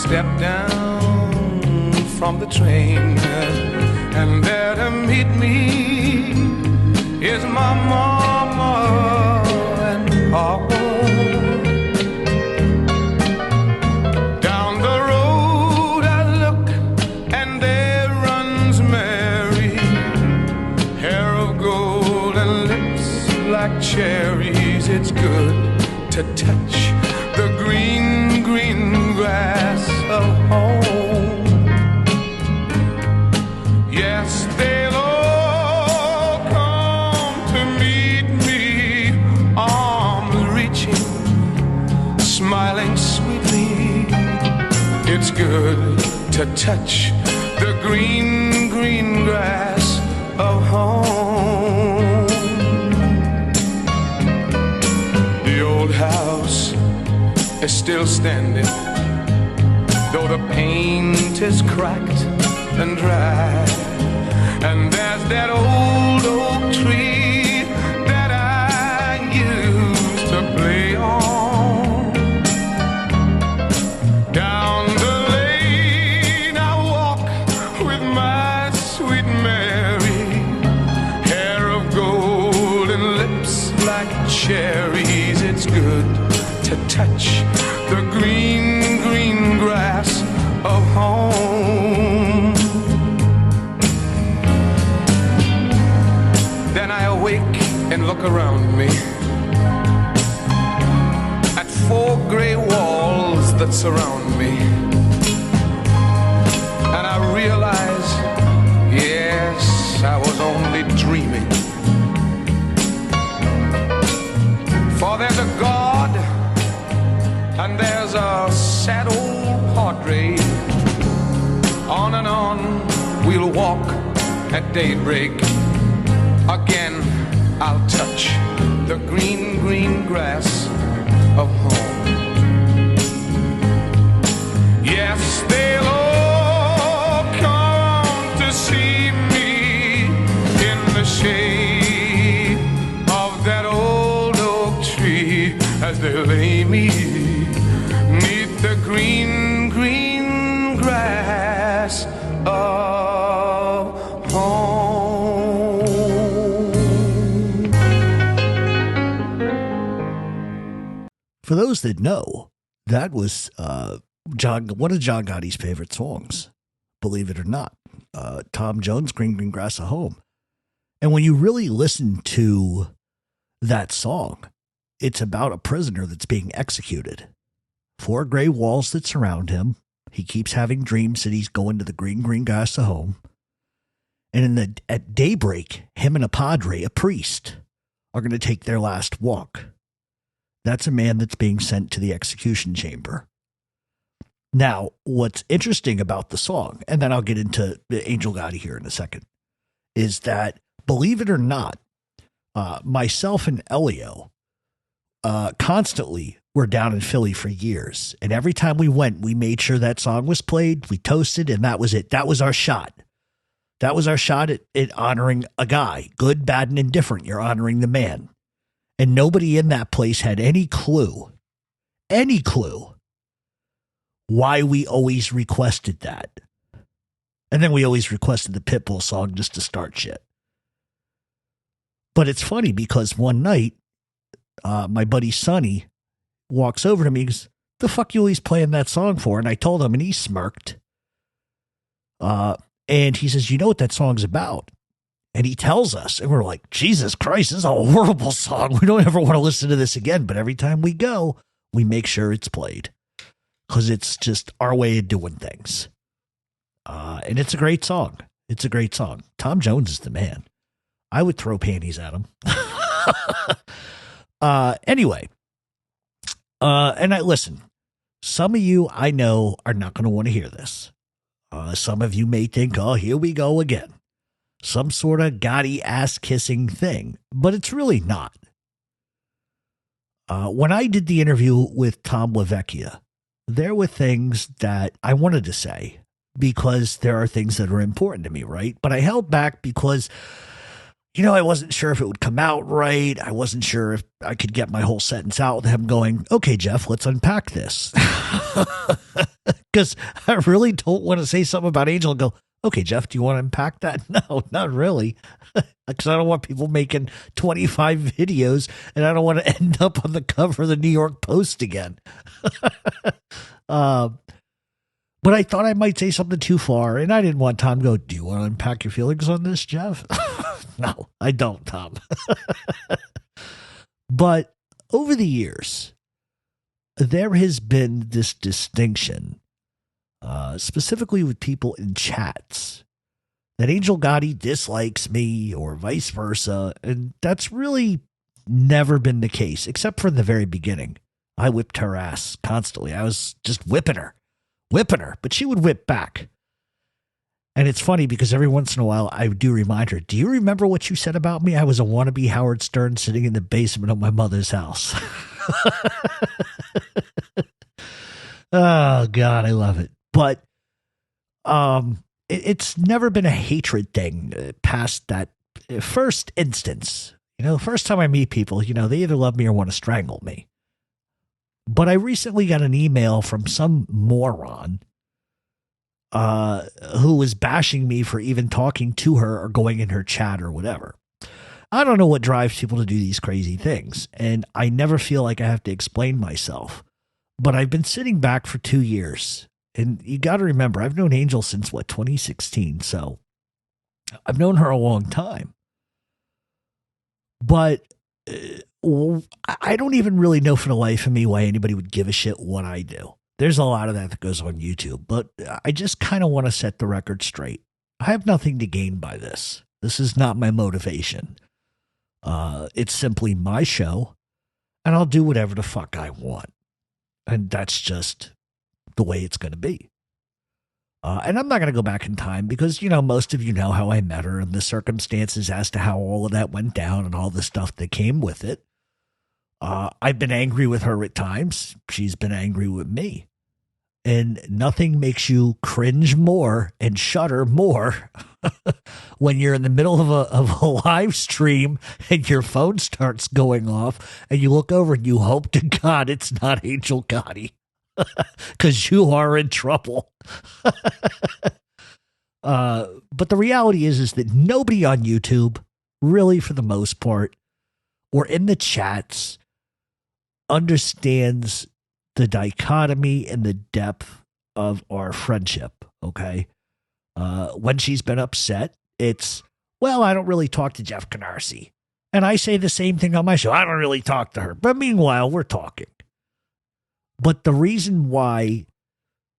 step down from the train, and there to meet me is my mama and papa. Down the road I look, and there runs Mary, hair of gold and lips like cherries. It's good to touch the green, green grass of home. Yes, they'll all come to meet me, arms reaching, smiling sweetly. It's good to touch the green, green grass of home. The old house is still standing, though the paint is cracked and dry. And there's that old oak tree that I used to play on. Down the lane I walk with my sweet Mary, hair of gold and lips like cherries. It's good to touch the green, green grass of home. Then I awake and look around me at 4 gray walls that surround me, and I realize, yes, I was only dreaming. For there's a God, and there's a sad old padre. On and on we'll walk at daybreak. Again I'll touch the green, green grass of home. Yes, they'll all come to see me in the shade of that old oak tree, as they lay me neath the green, green grass of home. For those that know, that was one of John Gotti's favorite songs, believe it or not. Tom Jones, Green Green Grass of Home. And when you really listen to that song, it's about a prisoner that's being executed. 4 gray walls that surround him. He keeps having dreams that he's going to the green, green grass of home. And at daybreak, him and a padre, a priest, are going to take their last walk. That's a man that's being sent to the execution chamber. Now, what's interesting about the song, and then I'll get into Angel Gotti here in a second, is that, believe it or not, myself and Elio constantly were down in Philly for years. And every time we went, we made sure that song was played, we toasted, and that was it. That was our shot. That was our shot at honoring a guy. Good, bad, and indifferent. You're honoring the man. And nobody in that place had any clue why we always requested that. And then we always requested the Pitbull song just to start shit. But it's funny because one night, my buddy Sonny walks over to me and goes, "The fuck you always playing that song for?" And I told him, and he smirked. And he says, "You know what that song's about?" And he tells us, and we're like, Jesus Christ, this is a horrible song. We don't ever want to listen to this again. But every time we go, we make sure it's played because it's just our way of doing things. And it's a great song. It's a great song. Tom Jones is the man. I would throw panties at him. Anyway. And listen, some of you I know are not going to want to hear this. Some of you may think, oh, here we go again. Some sort of Gotti ass-kissing thing, but it's really not. When I did the interview with Tom LaVecchia, there were things that I wanted to say because there are things that are important to me, right? But I held back because, I wasn't sure if it would come out right. I wasn't sure if I could get my whole sentence out with him going, okay, Jeff, let's unpack this. because I really don't want to say something about Angel and go, okay, Jeff, do you want to unpack that? No, not really. Because I don't want people making 25 videos and I don't want to end up on the cover of the New York Post again. But I thought I might say something too far, and I didn't want Tom to go, do you want to unpack your feelings on this, Jeff? No, I don't, Tom. But over the years, there has been this distinction, specifically with people in chats, that Angel Gotti dislikes me or vice versa, and that's really never been the case, except for in the very beginning. I whipped her ass constantly. I was just whipping her, but she would whip back. And it's funny because every once in a while I do remind her, do you remember what you said about me? I was a wannabe Howard Stern sitting in the basement of my mother's house. Oh, God, I love it. But it's never been a hatred thing past that first instance. You know, the first time I meet people, you know, they either love me or want to strangle me. But I recently got an email from some moron who was bashing me for even talking to her or going in her chat or whatever. I don't know what drives people to do these crazy things, and I never feel like I have to explain myself. But I've been sitting back for 2 years, and you got to remember, I've known Angel since, 2016, so I've known her a long time. But I don't even really know for the life of me why anybody would give a shit what I do. There's a lot of that goes on YouTube, but I just kind of want to set the record straight. I have nothing to gain by this. This is not my motivation. It's simply my show, and I'll do whatever the fuck I want. And that's just the way it's going to be. And I'm not going to go back in time because, you know, most of you know how I met her and the circumstances as to how all of that went down and all the stuff that came with it. I've been angry with her at times. She's been angry with me. And nothing makes you cringe more and shudder more when you're in the middle of a live stream and your phone starts going off and you look over and you hope to God it's not Angel Gotti because you are in trouble. But the reality is that nobody on YouTube, really for the most part, or in the chats, understands the dichotomy and the depth of our friendship, okay? When she's been upset, it's, well, I don't really talk to Jeff Canarsie. And I say the same thing on my show. I don't really talk to her. But meanwhile, we're talking. But the reason why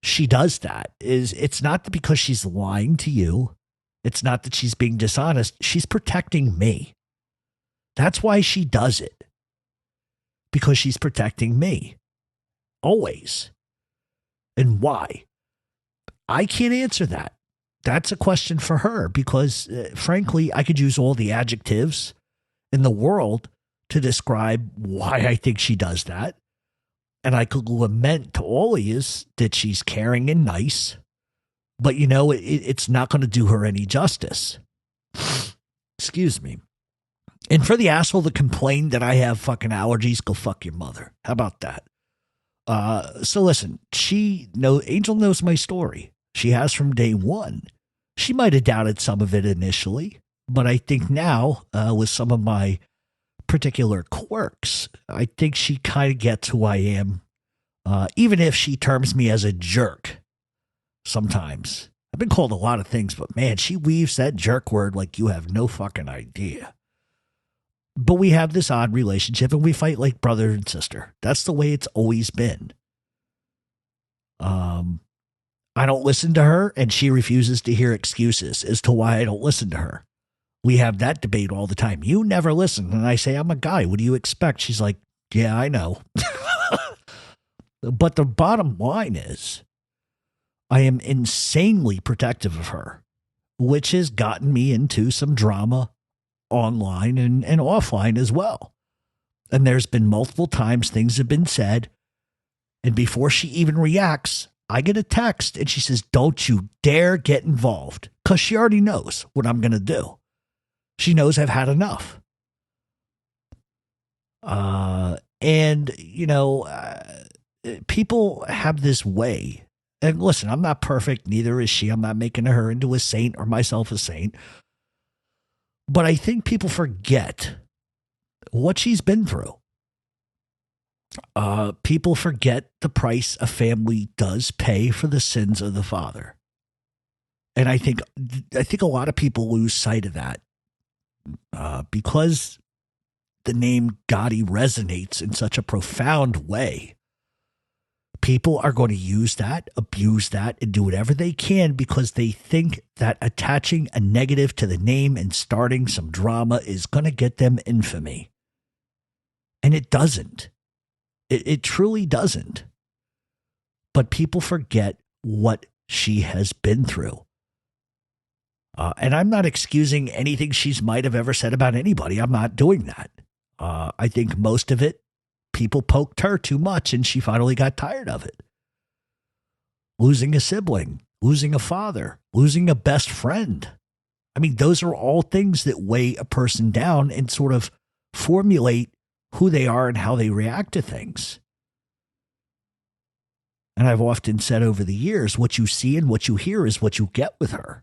she does that is it's not because she's lying to you. It's not that she's being dishonest. She's protecting me. That's why she does it. Because she's protecting me. Always. And why? I can't answer that. That's a question for her because, frankly, I could use all the adjectives in the world to describe why I think she does that. And I could lament to all of you that she's caring and nice. But, you know, it's not going to do her any justice. Excuse me. And for the asshole that complained that I have fucking allergies, go fuck your mother. How about that? So listen, Angel knows my story. She has from day one. She might have doubted some of it initially, but I think now, with some of my particular quirks, I think she kind of gets who I am, even if she terms me as a jerk sometimes. I've been called a lot of things, but man, she weaves that jerk word like you have no fucking idea. But we have this odd relationship and we fight like brother and sister. That's the way it's always been. I don't listen to her and she refuses to hear excuses as to why I don't listen to her. We have that debate all the time. You never listen. And I say, I'm a guy. What do you expect? She's like, yeah, I know. But the bottom line is I am insanely protective of her, which has gotten me into some drama online and offline as well. And there's been multiple times things have been said. And before she even reacts, I get a text and she says, don't you dare get involved. Because she already knows what I'm going to do. She knows I've had enough. And, you know, people have this way And listen, I'm not perfect. Neither is she. I'm not making her into a saint or myself a saint. But I think people forget what she's been through. People forget the price a family does pay for the sins of the father. And I think a lot of people lose sight of that because the name Gotti resonates in such a profound way. People are going to use that, abuse that, and do whatever they can because they think that attaching a negative to the name and starting some drama is going to get them infamy. And it doesn't. It truly doesn't. But people forget what she has been through. And I'm not excusing anything she might have ever said about anybody. I'm not doing that. I think most of it, people poked her too much and she finally got tired of it. Losing a sibling, losing a father, losing a best friend. I mean, those are all things that weigh a person down and sort of formulate who they are and how they react to things. And I've often said over the years, what you see and what you hear is what you get with her.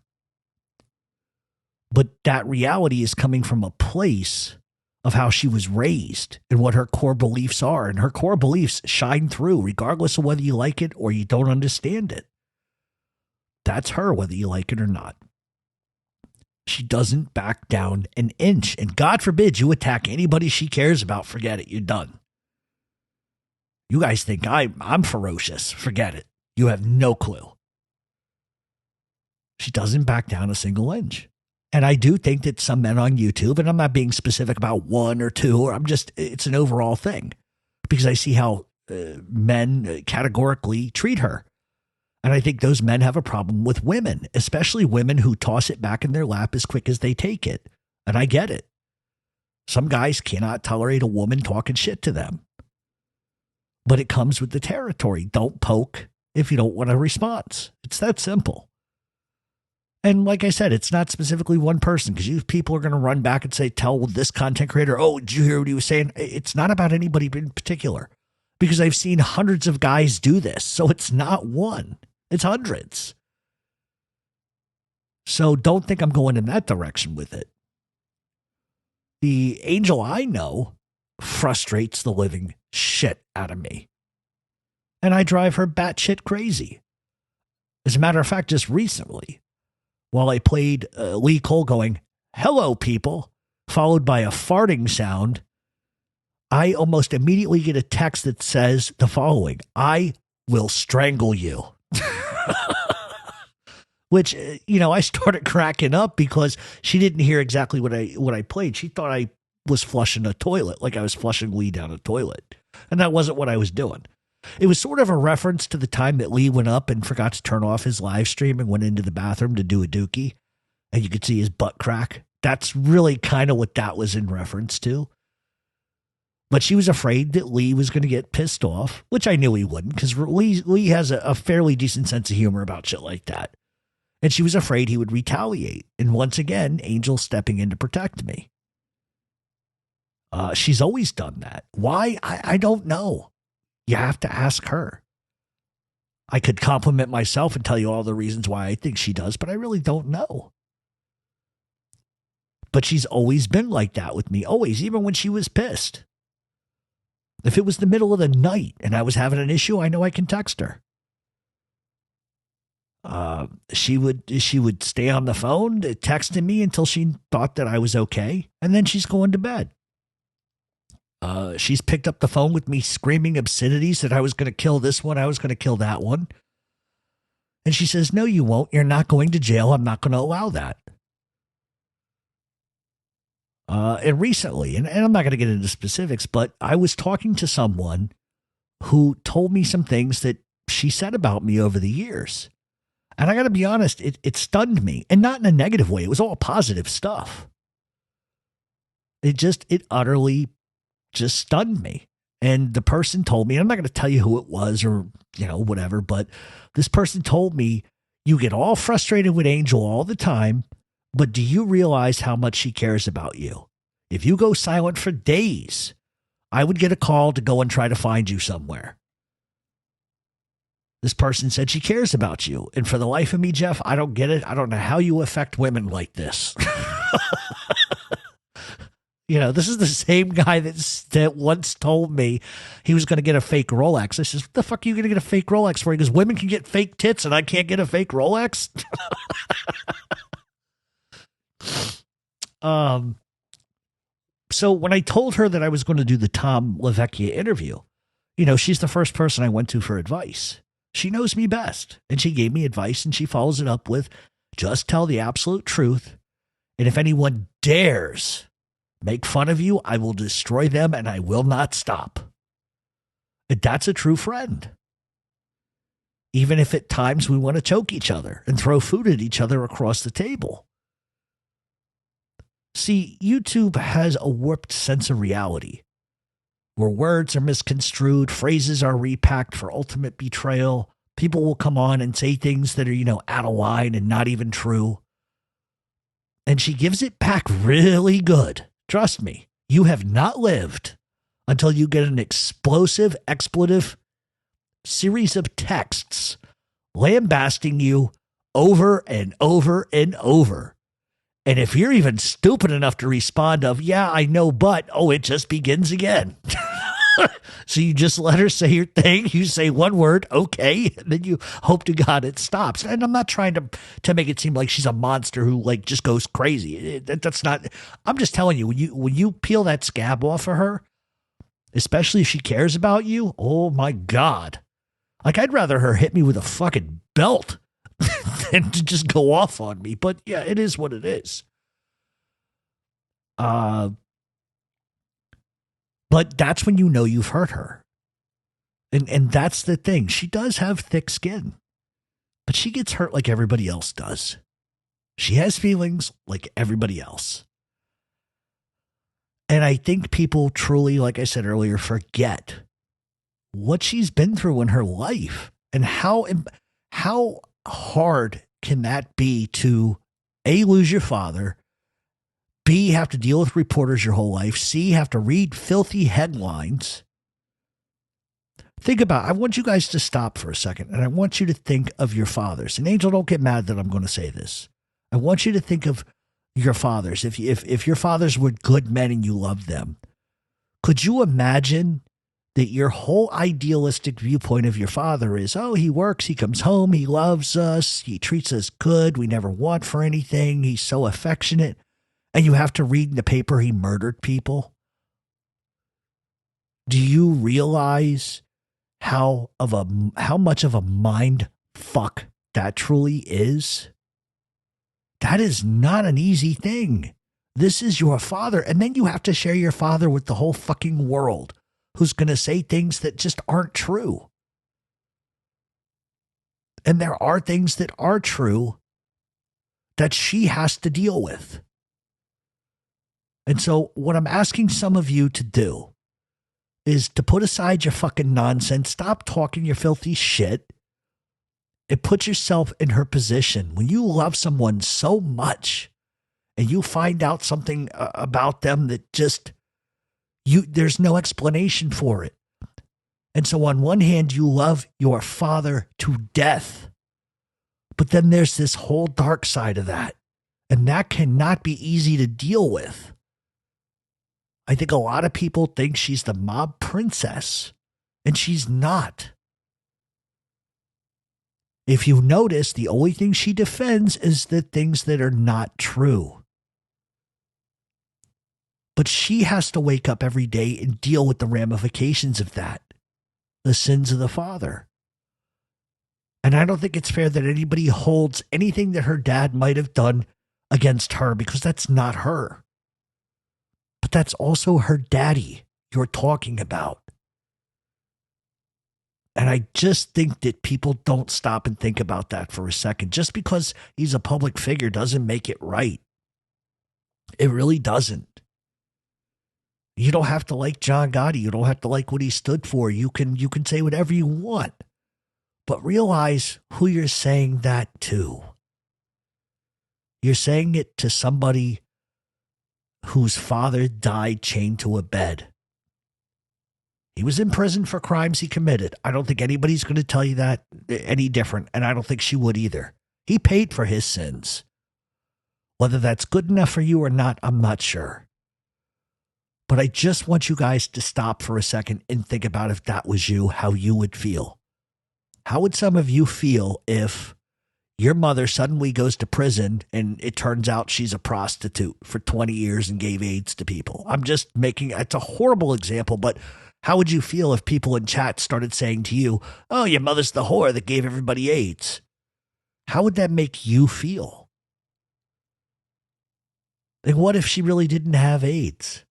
But that reality is coming from a place of how she was raised and what her core beliefs are. And her core beliefs shine through regardless of whether you like it or you don't understand it. That's her, whether you like it or not. She doesn't back down an inch. And God forbid you attack anybody she cares about. Forget it. You're done. You guys think I'm ferocious. Forget it. You have no clue. She doesn't back down a single inch. And I do think that some men on YouTube, and I'm not being specific about one or two, or it's an overall thing. Because I see how men categorically treat her. And I think those men have a problem with women, especially women who toss it back in their lap as quick as they take it. And I get it. Some guys cannot tolerate a woman talking shit to them. But it comes with the territory. Don't poke if you don't want a response. It's that simple. And like I said, it's not specifically one person because you people are going to run back and say, tell this content creator, oh, did you hear what he was saying? It's not about anybody in particular because I've seen hundreds of guys do this. So it's not one. It's hundreds. So don't think I'm going in that direction with it. The Angel I know frustrates the living shit out of me. And I drive her batshit crazy. As a matter of fact, just recently, while I played Lee Cole going, hello, people, followed by a farting sound, I almost immediately get a text that says the following: I will strangle you. Which, I started cracking up because she didn't hear exactly what I played. She thought I was flushing a toilet, like I was flushing Lee down a toilet. And that wasn't what I was doing. It was sort of a reference to the time that Lee went up and forgot to turn off his live stream and went into the bathroom to do a dookie. And you could see his butt crack. That's really kind of what that was in reference to. But she was afraid that Lee was going to get pissed off, which I knew he wouldn't because Lee has a fairly decent sense of humor about shit like that. And she was afraid he would retaliate. And once again, Angel stepping in to protect me. She's always done that. Why? I don't know. You have to ask her. I could compliment myself and tell you all the reasons why I think she does, but I really don't know. But she's always been like that with me. Always, even when she was pissed. If it was the middle of the night and I was having an issue, I know I can text her. She would stay on the phone texting me until she thought that I was okay. And then she's going to bed. She's picked up the phone with me screaming obscenities that I was going to kill this one. I was going to kill that one. And she says, no, you won't. You're not going to jail. I'm not going to allow that. And recently, and I'm not going to get into specifics, but I was talking to someone who told me some things that she said about me over the years. And I got to be honest, it stunned me, and not in a negative way. It was all positive stuff. It utterly just stunned me. And the person told me, I'm not going to tell you who it was or, whatever, but this person told me, you get all frustrated with Angel all the time, but do you realize how much she cares about you? If you go silent for days, I would get a call to go and try to find you somewhere. This person said she cares about you. And for the life of me, Jeff, I don't get it. I don't know how you affect women like this. You know, this is the same guy that once told me he was going to get a fake Rolex. I says, what the fuck are you going to get a fake Rolex for? He goes, women can get fake tits and I can't get a fake Rolex? So when I told her that I was going to do the Tom LaVecchia interview, you know, she's the first person I went to for advice. She knows me best, and she gave me advice, and she follows it up with, just tell the absolute truth, and if anyone dares make fun of you, I will destroy them, and I will not stop. And that's a true friend. Even if at times we want to choke each other and throw food at each other across the table. See, YouTube has a warped sense of reality, where words are misconstrued, phrases are repacked for ultimate betrayal. People will come on and say things that are, you know, out of line and not even true. And she gives it back really good. Trust me, you have not lived until you get an explosive, expletive series of texts lambasting you over and over and over. And if you're even stupid enough to respond of, yeah, I know, but, oh, it just begins again. So you just let her say your thing. You say one word, okay, and then you hope to God it stops. And I'm not trying to make it seem like she's a monster who like just goes crazy. That's not. I'm just telling you, when you peel that scab off of her, especially if she cares about you, oh my God. Like I'd rather her hit me with a fucking belt than to just go off on me. But yeah, it is what it is. But that's when you know you've hurt her. And that's the thing. She does have thick skin, but she gets hurt like everybody else does. She has feelings like everybody else. And I think people truly, like I said earlier, forget what she's been through in her life and how hard can that be to A, lose your father, B, have to deal with reporters your whole life, C, have to read filthy headlines. Think about, I want you guys to stop for a second, and I want you to think of your fathers. And Angel, don't get mad that I'm going to say this. I want you to think of your fathers. If your fathers were good men and you loved them, could you imagine that your whole idealistic viewpoint of your father is, oh, he works, he comes home, he loves us, he treats us good, we never want for anything, he's so affectionate, and you have to read in the paper he murdered people? Do you realize how much of a mind fuck that truly is? That is not an easy thing. This is your father, and then you have to share your father with the whole fucking world, who's going to say things that just aren't true. And there are things that are true that she has to deal with. And so what I'm asking some of you to do is to put aside your fucking nonsense, stop talking your filthy shit, and put yourself in her position. When you love someone so much and you find out something about them that just, there's no explanation for it. And so on one hand, you love your father to death, but then there's this whole dark side of that. And that cannot be easy to deal with. I think a lot of people think she's the mob princess, and she's not. If you notice, the only thing she defends is the things that are not true. But she has to wake up every day and deal with the ramifications of that, the sins of the father. And I don't think it's fair that anybody holds anything that her dad might have done against her, because that's not her. But that's also her daddy you're talking about. And I just think that people don't stop and think about that for a second. Just because he's a public figure doesn't make it right. It really doesn't. You don't have to like John Gotti. You don't have to like what he stood for. You can say whatever you want. But realize who you're saying that to. You're saying it to somebody whose father died chained to a bed. He was in prison for crimes he committed. I don't think anybody's going to tell you that any different, and I don't think she would either. He paid for his sins. Whether that's good enough for you or not, I'm not sure. But I just want you guys to stop for a second and think about if that was you, how you would feel. How would some of you feel if your mother suddenly goes to prison and it turns out she's a prostitute for 20 years and gave AIDS to people? I'm just making, it's a horrible example, but how would you feel if people in chat started saying to you, oh, your mother's the whore that gave everybody AIDS? How would that make you feel? And what if she really didn't have AIDS?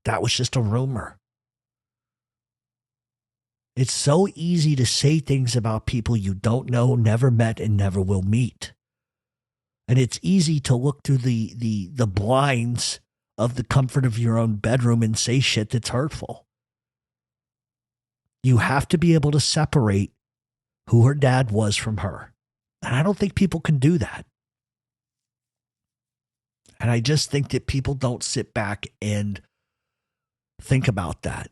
That was just a rumor. It's so easy to say things about people you don't know, never met, and never will meet. And it's easy to look through the blinds of the comfort of your own bedroom and say shit that's hurtful. You have to be able to separate who her dad was from her. And I don't think people can do that. And I just think that people don't sit back and think about that.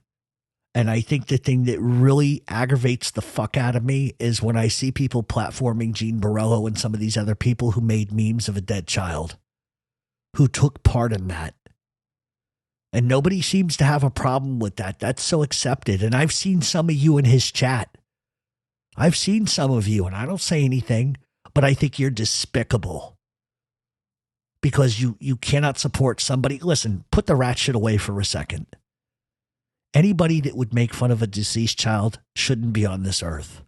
And I think the thing that really aggravates the fuck out of me is when I see people platforming Gene Borello and some of these other people who made memes of a dead child, who took part in that. And nobody seems to have a problem with that. That's so accepted. And I've seen some of you in his chat. I've seen some of you, and I don't say anything, but I think you're despicable. Because you cannot support somebody. Listen, put the rat shit away for a second. Anybody that would make fun of a deceased child shouldn't be on this earth.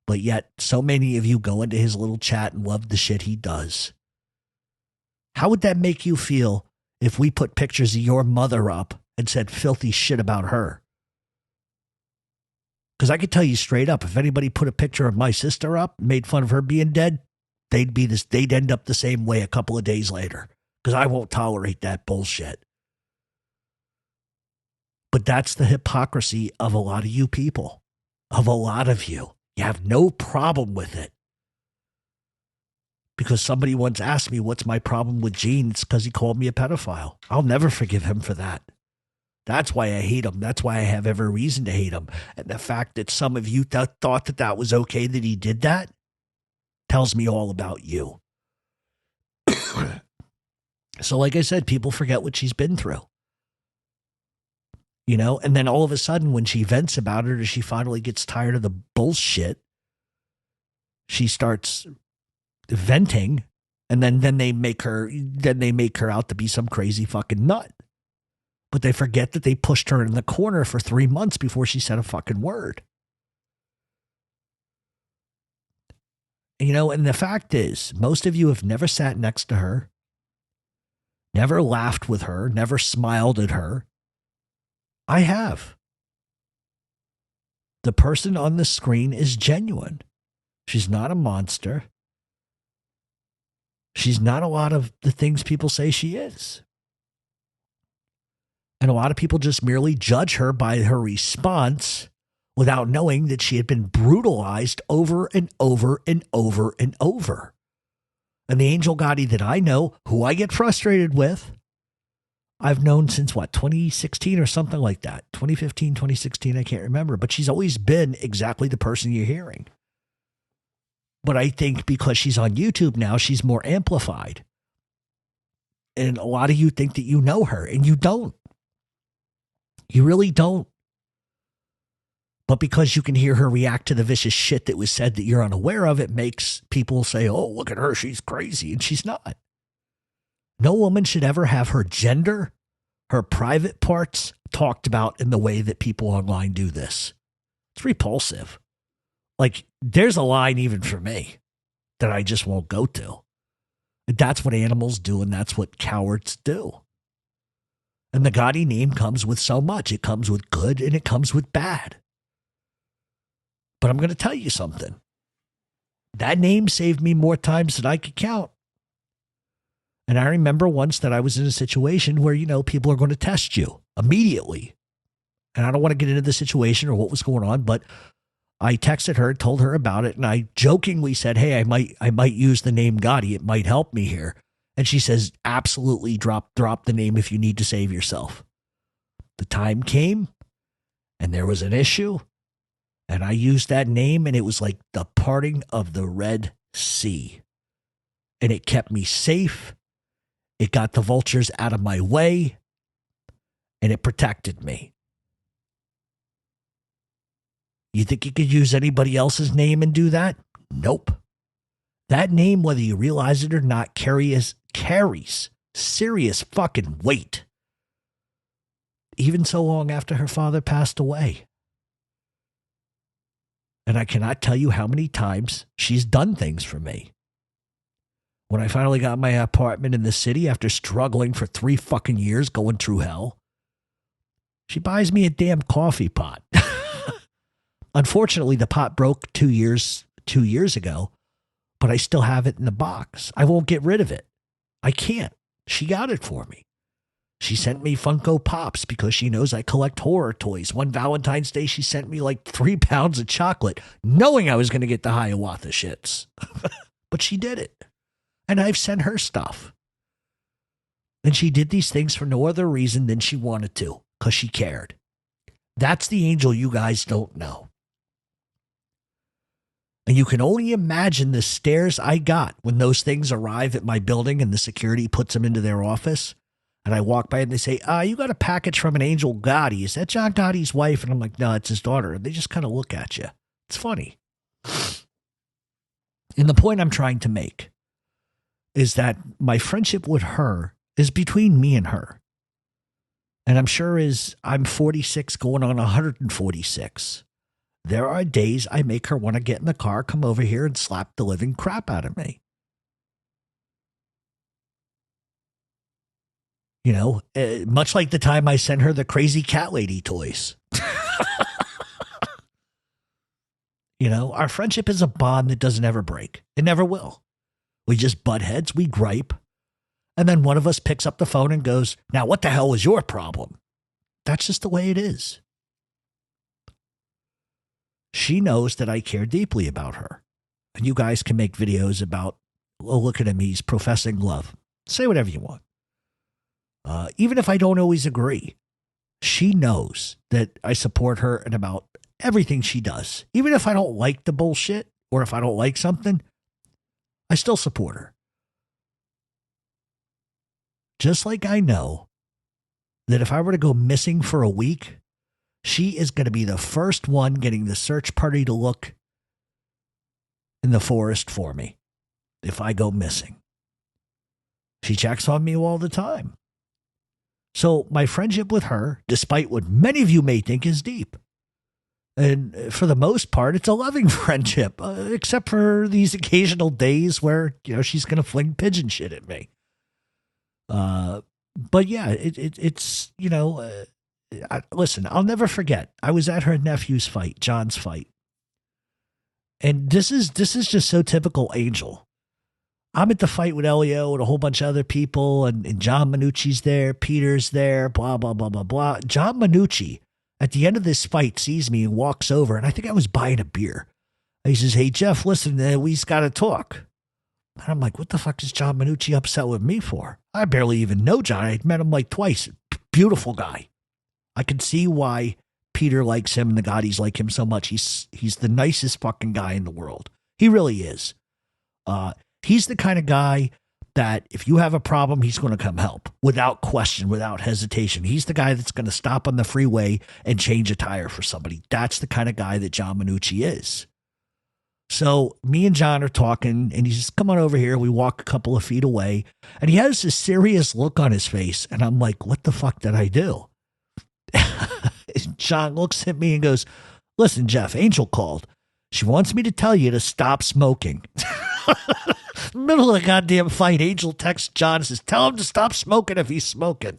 But yet, so many of you go into his little chat and love the shit he does. How would that make you feel if we put pictures of your mother up and said filthy shit about her? Because I could tell you straight up, if anybody put a picture of my sister up and made fun of her being dead, they'd end up the same way a couple of days later. Because I won't tolerate that bullshit. But that's the hypocrisy of a lot of you people, of a lot of you. You have no problem with it. Because somebody once asked me, what's my problem with Gene? It's because he called me a pedophile. I'll never forgive him for that. That's why I hate him. That's why I have every reason to hate him. And the fact that some of you thought that that was okay that he did that tells me all about you. So like I said, people forget what she's been through. You know, and then all of a sudden when she vents about it or she finally gets tired of the bullshit, she starts venting, and then they make her out to be some crazy fucking nut. But they forget that they pushed her in the corner for 3 months before she said a fucking word. You know, and the fact is, most of you have never sat next to her, never laughed with her, never smiled at her. I have. The person on the screen is genuine. She's not a monster. She's not a lot of the things people say she is. And a lot of people just merely judge her by her response without knowing that she had been brutalized over and over and over and over. And the Angel Gotti that I know, who I get frustrated with, I've known since, 2016 or something like that. 2015, 2016, I can't remember. But she's always been exactly the person you're hearing. But I think because she's on YouTube now, she's more amplified. And a lot of you think that you know her, and you don't. You really don't. But because you can hear her react to the vicious shit that was said that you're unaware of, it makes people say, oh, look at her, she's crazy. And she's not. No woman should ever have her gender, her private parts talked about in the way that people online do this. It's repulsive. Like, there's a line even for me that I just won't go to. That's what animals do, and that's what cowards do. And the Gotti name comes with so much. It comes with good, and it comes with bad. But I'm going to tell you something. That name saved me more times than I could count. And I remember once that I was in a situation where, you know, people are going to test you immediately. And I don't want to get into the situation or what was going on, but I texted her, told her about it, and I jokingly said, hey, I might use the name Gotti. It might help me here. And she says, absolutely drop the name if you need to save yourself. The time came, and there was an issue, and I used that name, and it was like the parting of the Red Sea. And it kept me safe. It got the vultures out of my way, and it protected me. You think you could use anybody else's name and do that? Nope. That name, whether you realize it or not, carries serious fucking weight. Even so long after her father passed away. And I cannot tell you how many times she's done things for me. When I finally got my apartment in the city after struggling for 3 fucking years going through hell, she buys me a damn coffee pot. Unfortunately, the pot broke 2 years ago, but I still have it in the box. I won't get rid of it. I can't. She got it for me. She sent me Funko Pops because she knows I collect horror toys. One Valentine's Day, she sent me like 3 pounds of chocolate, knowing I was going to get the Hiawatha shits. But she did it. And I've sent her stuff. And she did these things for no other reason than she wanted to, because she cared. That's the Angel you guys don't know. And you can only imagine the stares I got when those things arrive at my building and the security puts them into their office. And I walk by and they say, you got a package from an Angel Gotti. Is that John Gotti's wife? And I'm like, no, it's his daughter. And they just kind of look at you. It's funny. And the point I'm trying to make is that my friendship with her is between me and her. And I'm sure I'm 46 going on 146. There are days I make her want to get in the car, come over here and slap the living crap out of me. You know, much like the time I sent her the crazy cat lady toys. You know, our friendship is a bond that doesn't ever break. It never will. We just butt heads, we gripe, and then one of us picks up the phone and goes, now what the hell is your problem? That's just the way it is. She knows that I care deeply about her. And you guys can make videos about, oh, look at him, he's professing love. Say whatever you want. Even if I don't always agree, she knows that I support her in about everything she does. Even if I don't like the bullshit or if I don't like something, I still support her. Just like I know that if I were to go missing for a week, she is going to be the first one getting the search party to look in the forest for me if I go missing. She checks on me all the time. So my friendship with her, despite what many of you may think, is deep. And for the most part, it's a loving friendship, except for these occasional days where, you know, she's going to fling pigeon shit at me. But yeah, it's, you know, listen, I'll never forget. I was at her nephew's fight, John's fight. And this is just so typical Angel. I'm at the fight with Elio and a whole bunch of other people, and John Minucci's there, Peter's there, blah, blah, blah, blah, blah. John Minucci, at the end of this fight, sees me and walks over, and I think I was buying a beer. He says, hey, Jeff, listen, we've got to talk. And I'm like, what the fuck is John Minucci upset with me for? I barely even know John. I'd met him like twice. Beautiful guy. I can see why Peter likes him and the Gottis like him so much. He's the nicest fucking guy in the world. He really is. He's the kind of guy that if you have a problem, he's going to come help without question, without hesitation. He's the guy that's going to stop on the freeway and change a tire for somebody. That's the kind of guy that John Minucci is. So me and John are talking, and he says, come on over here. We walk a couple of feet away, and he has this serious look on his face, and I'm like, what the fuck did I do? John looks at me and goes, listen, Jeff, Angel called. She wants me to tell you to stop smoking. Middle of the goddamn fight, Angel texts John and says, tell him to stop smoking if he's smoking.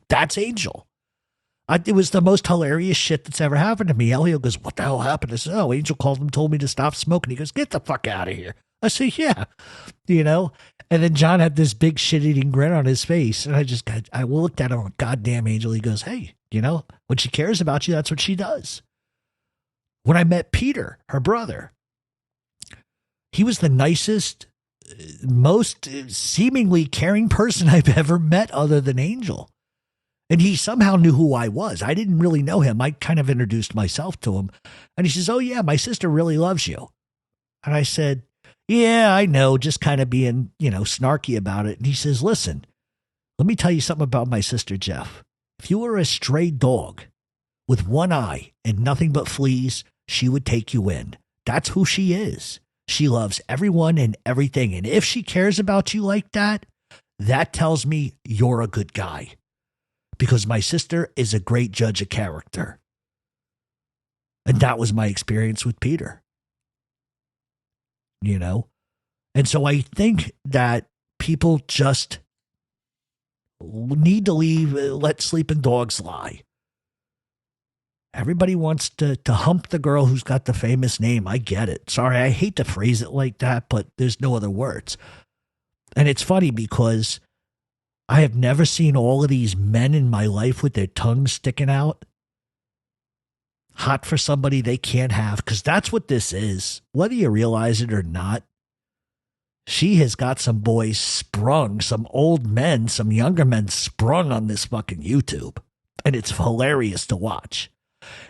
That's Angel. It was the most hilarious shit that's ever happened to me. Elio goes, what the hell happened? I said, oh, Angel called him, told me to stop smoking. He goes, get the fuck out of here. I said, yeah, you know. And then John had this big shit-eating grin on his face. And I looked at him, goddamn Angel. He goes, hey, you know, when she cares about you, that's what she does. When I met Peter, her brother, he was the nicest, most seemingly caring person I've ever met other than Angel. And he somehow knew who I was. I didn't really know him. I kind of introduced myself to him. And he says, "Oh, yeah, my sister really loves you." And I said, "Yeah, I know," just kind of being, snarky about it. And he says, "Listen, let me tell you something about my sister, Jeff. If you were a stray dog with one eye and nothing but fleas, she would take you in. That's who she is. She loves everyone and everything. And if she cares about you like that, that tells me you're a good guy. Because my sister is a great judge of character." And that was my experience with Peter. And so I think that people just need to let sleeping dogs lie. Everybody wants to hump the girl who's got the famous name. I get it. Sorry, I hate to phrase it like that, but there's no other words. And it's funny because I have never seen all of these men in my life with their tongues sticking out, hot for somebody they can't have, because that's what this is, whether you realize it or not. She has got some boys sprung, some old men, some younger men sprung on this fucking YouTube. And it's hilarious to watch.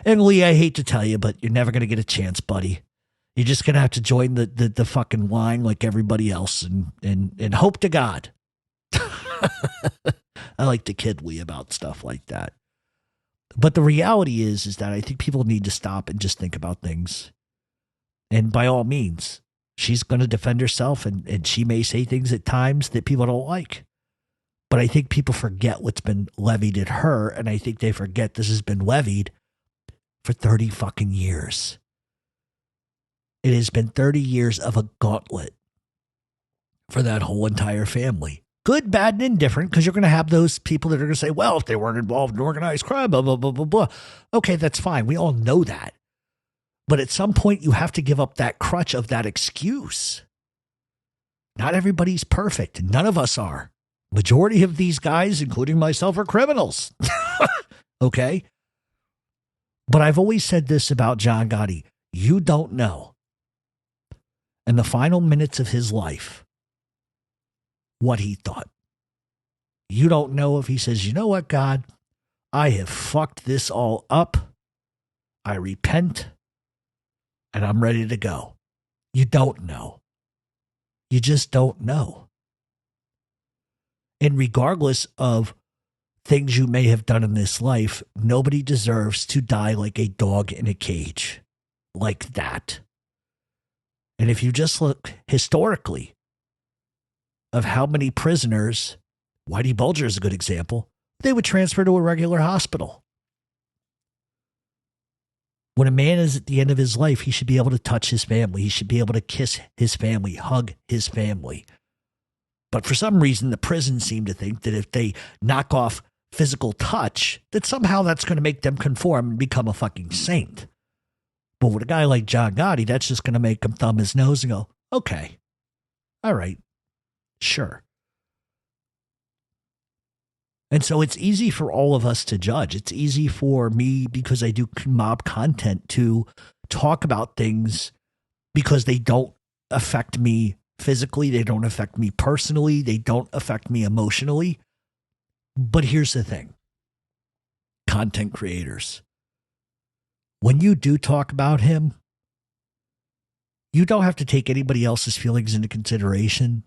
And Lee, I hate to tell you, but you're never going to get a chance, buddy. You're just going to have to join the fucking line like everybody else and hope to God. I like to kid Lee about stuff like that. But the reality is that I think people need to stop and just think about things. And by all means, she's going to defend herself and she may say things at times that people don't like. But I think people forget what's been levied at her. And I think they forget this has been levied for 30 fucking years. It has been 30 years of a gauntlet for that whole entire family. Good, bad, and indifferent, because you're going to have those people that are going to say, well, if they weren't involved in organized crime, blah, blah, blah, blah, blah. Okay, that's fine. We all know that. But at some point, you have to give up that crutch of that excuse. Not everybody's perfect. None of us are. Majority of these guys, including myself, are criminals. Okay? But I've always said this about John Gotti. You don't know, in the final minutes of his life, what he thought. You don't know if he says, "You know what, God? I have fucked this all up. I repent, and I'm ready to go." You don't know. You just don't know. And regardless of things you may have done in this life, nobody deserves to die like a dog in a cage. Like that. And if you just look historically of how many prisoners, Whitey Bulger is a good example, they would transfer to a regular hospital. When a man is at the end of his life, he should be able to touch his family. He should be able to kiss his family, hug his family. But for some reason, the prisons seem to think that if they knock off physical touch, that somehow that's going to make them conform and become a fucking saint. But with a guy like John Gotti, that's just going to make him thumb his nose and go, okay, all right, sure. And so it's easy for all of us to judge. It's easy for me, because I do mob content, to talk about things because they don't affect me physically. They don't affect me personally. They don't affect me emotionally. But here's the thing. Content creators. When you do talk about him, you don't have to take anybody else's feelings into consideration.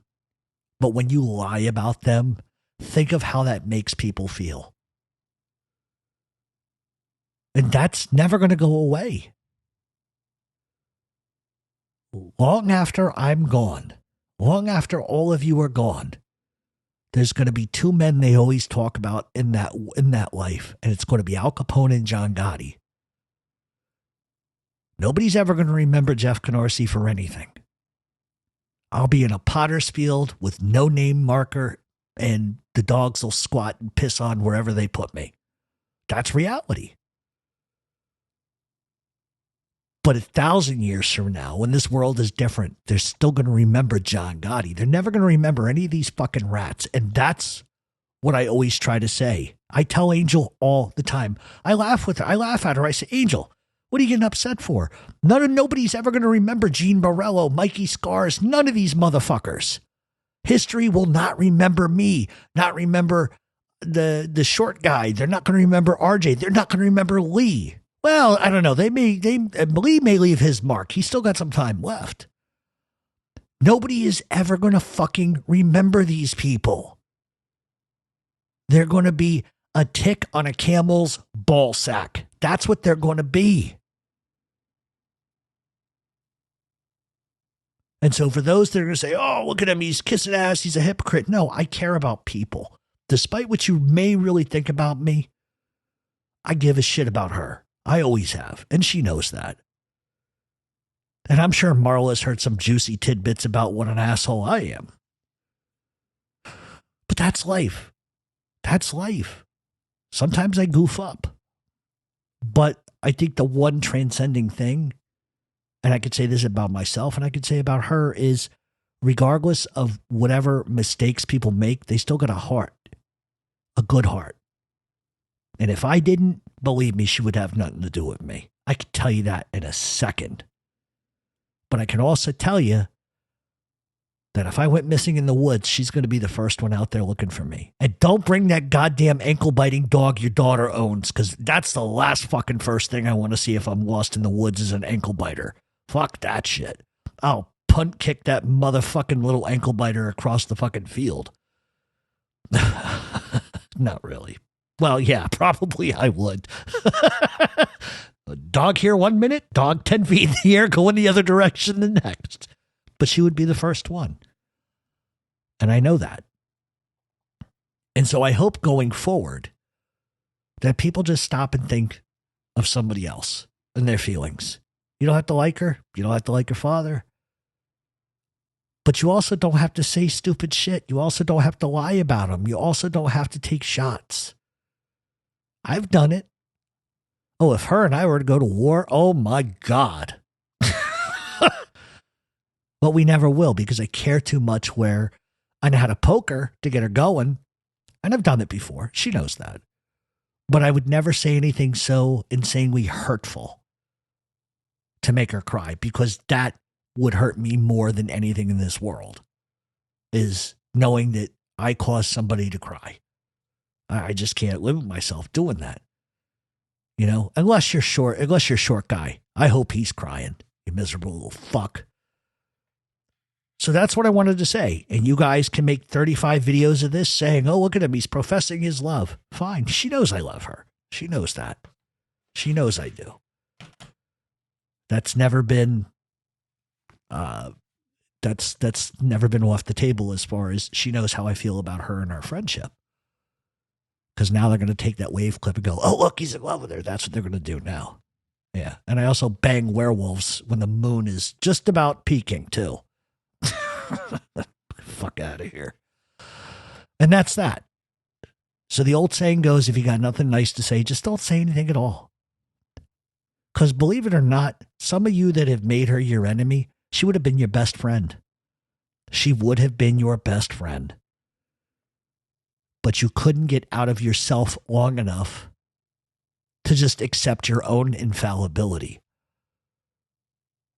But when you lie about them, think of how that makes people feel. And that's never going to go away. Long after I'm gone, long after all of you are gone, there's going to be two men they always talk about in that life, and it's going to be Al Capone and John Gotti. Nobody's ever going to remember Jeff Canarsie for anything. I'll be in a potter's field with no name marker, and the dogs will squat and piss on wherever they put me. That's reality. But 1,000 years from now, when this world is different, they're still going to remember John Gotti. They're never going to remember any of these fucking rats. And that's what I always try to say. I tell Angel all the time. I laugh with her. I laugh at her. I say, Angel, what are you getting upset for? Nobody's ever going to remember Gene Borello, Mikey Scars, none of these motherfuckers. History will not remember me, not remember the short guy. They're not going to remember RJ. They're not going to remember Lee. Well, I don't know. Lee may leave his mark. He's still got some time left. Nobody is ever going to fucking remember these people. They're going to be a tick on a camel's ball sack. That's what they're going to be. And so for those that are going to say, oh, look at him, he's kissing ass, he's a hypocrite. No, I care about people. Despite what you may really think about me, I give a shit about her. I always have. And she knows that. And I'm sure Marla's heard some juicy tidbits about what an asshole I am. But that's life. That's life. Sometimes I goof up. But I think the one transcending thing, and I could say this about myself and I could say about her, is regardless of whatever mistakes people make, they still got a heart, a good heart. And if I didn't, believe me, she would have nothing to do with me. I could tell you that in a second. But I can also tell you that if I went missing in the woods, she's going to be the first one out there looking for me. And don't bring that goddamn ankle-biting dog your daughter owns, because that's the last fucking first thing I want to see if I'm lost in the woods is an ankle biter. Fuck that shit. I'll punt kick that motherfucking little ankle biter across the fucking field. Not really. Well, yeah, probably I would. Dog here 1 minute, dog 10 feet in the air, going the other direction the next. But she would be the first one. And I know that. And so I hope going forward that people just stop and think of somebody else and their feelings. You don't have to like her. You don't have to like her father. But you also don't have to say stupid shit. You also don't have to lie about him. You also don't have to take shots. I've done it. Oh, if her and I were to go to war, oh my God. But we never will, because I care too much where I know how to poke her to get her going. And I've done it before. She knows that. But I would never say anything so insanely hurtful to make her cry, because that would hurt me more than anything in this world, is knowing that I caused somebody to cry. I just can't live with myself doing that. You know, unless you're short guy. I hope he's crying, you miserable little fuck. So that's what I wanted to say. And you guys can make 35 videos of this saying, oh, look at him, he's professing his love. Fine. She knows I love her. She knows that. She knows I do. That's never been that's never been off the table, as far as she knows how I feel about her and our friendship. Because now they're going to take that wave clip and go, oh, look, he's in love with her. That's what they're going to do now. Yeah. And I also bang werewolves when the moon is just about peaking, too. Fuck out of here. And that's that. So the old saying goes, if you got nothing nice to say, just don't say anything at all. Because believe it or not, some of you that have made her your enemy, she would have been your best friend. She would have been your best friend. But you couldn't get out of yourself long enough to just accept your own infallibility.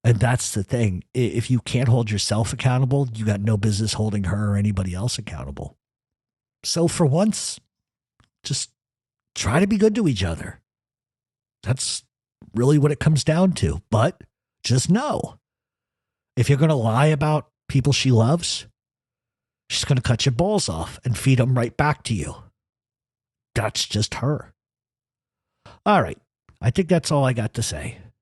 And that's the thing. If you can't hold yourself accountable, you got no business holding her or anybody else accountable. So for once, just try to be good to each other. That's really what it comes down to. But just know, if you're going to lie about people she loves, she's going to cut your balls off and feed them right back to you. That's just her. All right. I think that's all I got to say.